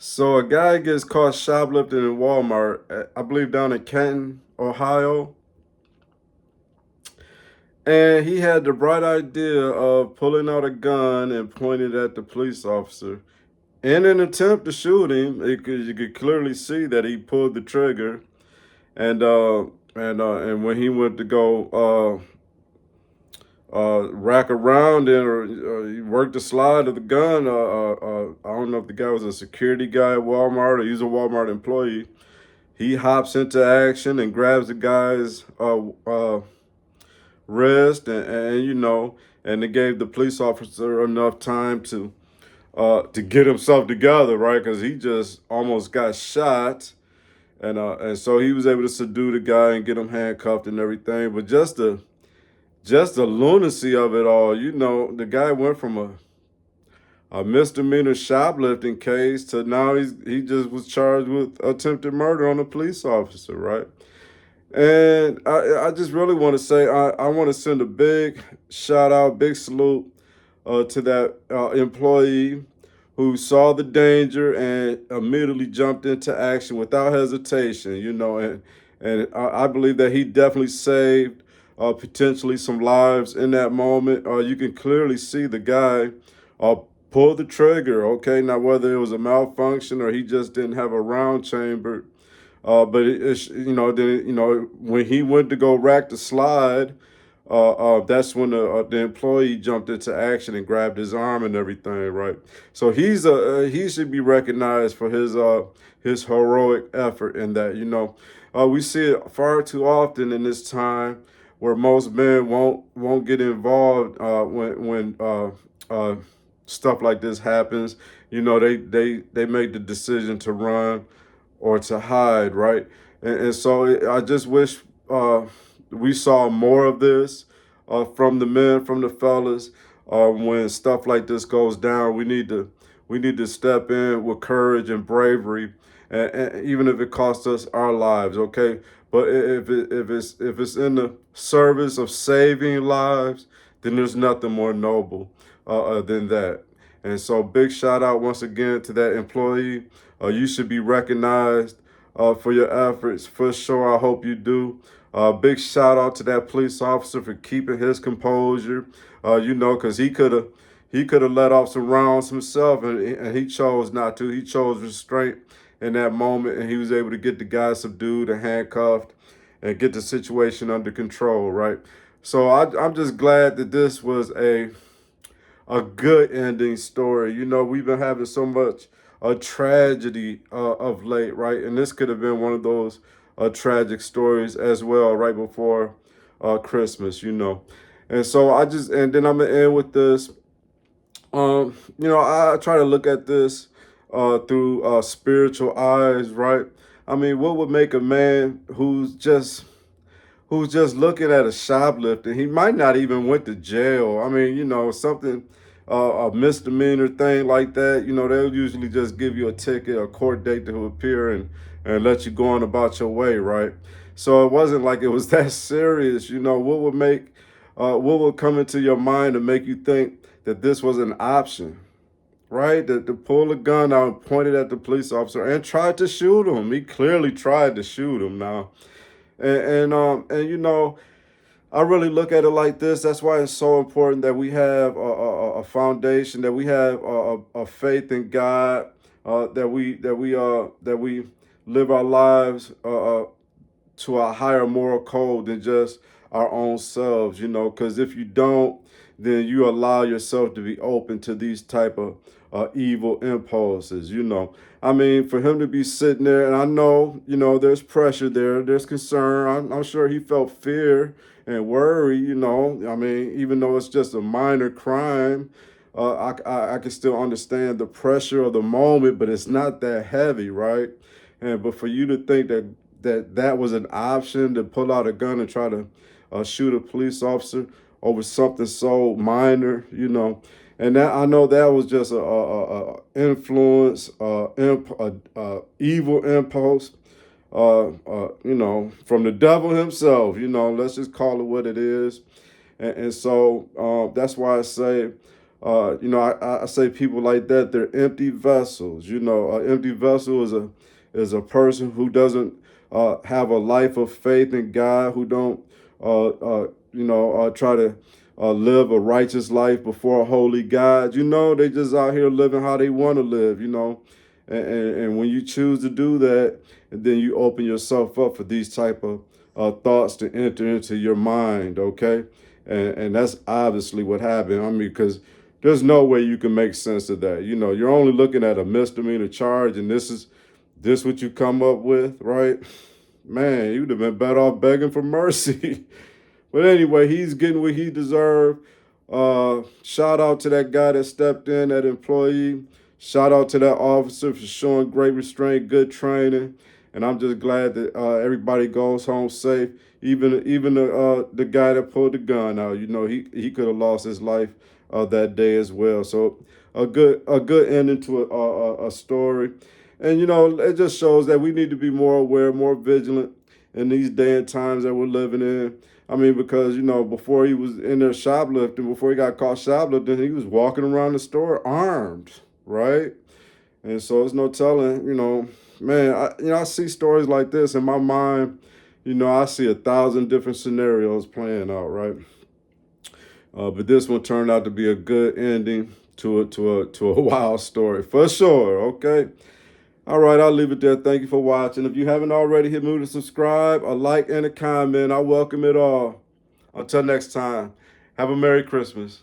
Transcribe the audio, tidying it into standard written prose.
So a guy gets caught shoplifting in Walmart, I believe down in Canton, Ohio, and he had the bright idea of pulling out a gun and pointing it at the police officer. In an attempt to shoot him, you could clearly see that he pulled the trigger, and and when he went to go rack around it or he worked the slide of the gun, I don't know if the guy was a security guy at Walmart or he's a Walmart employee. He hops into action and grabs the guy's wrist, and it gave the police officer enough time to get himself together, right? Because he just almost got shot, and so he was able to subdue the guy and get him handcuffed and everything. But just the lunacy of it all, the guy went from a misdemeanor shoplifting case to now he just was charged with attempted murder on a police officer, right? And I just really want to say I want to send a big shout out, big salute to that employee who saw the danger and immediately jumped into action without hesitation, and I believe that he definitely saved potentially some lives in that moment. You can clearly see the guy uh, pull the trigger. Okay, now whether it was a malfunction or he just didn't have a round chamber, but then when he went to go rack the slide, that's when the employee jumped into action and grabbed his arm and everything, right? So he should be recognized for his heroic effort in that. We see it far too often in this time where most men won't get involved when stuff like this happens. They make the decision to run or to hide, right? And so I just wish we saw more of this from the men, from the fellas. When stuff like this goes down, we need to step in with courage and bravery, and even if it costs us our lives, okay. But if it's in the service of saving lives, then there's nothing more noble than that. And so, big shout out once again to that employee. You should be recognized for your efforts. For sure, I hope you do. Big shout out to that police officer for keeping his composure. Because he could have let off some rounds himself, and he chose not to. He chose restraint in that moment, and he was able to get the guy subdued and handcuffed, and get the situation under control. Right. So I'm just glad that this was a good ending story. We've been having so much a tragedy of late, right? And this could have been one of those tragic stories as well, right before Christmas. And so and then I'm gonna end with this. I try to look at this through spiritual eyes, right? I mean, what would make a man who's just looking at a shoplifting? He might not even went to jail. I mean, something a misdemeanor thing like that. They'll usually just give you a ticket, a court date to appear, and let you go on about your way, right? So it wasn't like it was that serious. What would come into your mind to make you think that this was an option? Right, to pull a gun out and point it at the police officer and tried to shoot him. He clearly tried to shoot him now, and I really look at it like this. That's why it's so important that we have a foundation, that we have a faith in God, that we live our lives to a higher moral code than just our own selves. Because if you don't, then you allow yourself to be open to these type of evil impulses. I mean, for him to be sitting there, and I know, there's pressure there, there's concern. I'm sure he felt fear and worry. I mean, even though it's just a minor crime, I can still understand the pressure of the moment, but it's not that heavy, right? And but for you to think that was an option, to pull out a gun and try to shoot a police officer over something so minor, and that, I know that was just a influence, evil impulse, from the devil himself. Let's just call it what it is. And so that's why I say, I say people like that, they're empty vessels. An empty vessel is a person who doesn't have a life of faith in God, who don't try to live a righteous life before a holy God. They just out here living how they want to live. And when you choose to do that, and then you open yourself up for these type of thoughts to enter into your mind, okay? And that's obviously what happened. I mean, because there's no way you can make sense of that. You're only looking at a misdemeanor charge, and this what you come up with, right? Man, you'd have been better off begging for mercy. But anyway, he's getting what he deserved. Shout out to that guy that stepped in, that employee. Shout out to that officer for showing great restraint, good training. And I'm just glad that everybody goes home safe. Even the guy that pulled the gun out, he could have lost his life that day as well. So a good ending to a story. And it just shows that we need to be more aware, more vigilant in these day and times that we're living in. I mean, because before he was in there shoplifting, before he got caught shoplifting, he was walking around the store armed, right? And so it's no telling, man. I see stories like this in my mind. I see 1,000 different scenarios playing out, right? But this one turned out to be a good ending to a wild story for sure. Okay. All right, I'll leave it there. Thank you for watching. If you haven't already, hit me to subscribe, a like, and a comment. I welcome it all. Until next time, have a Merry Christmas.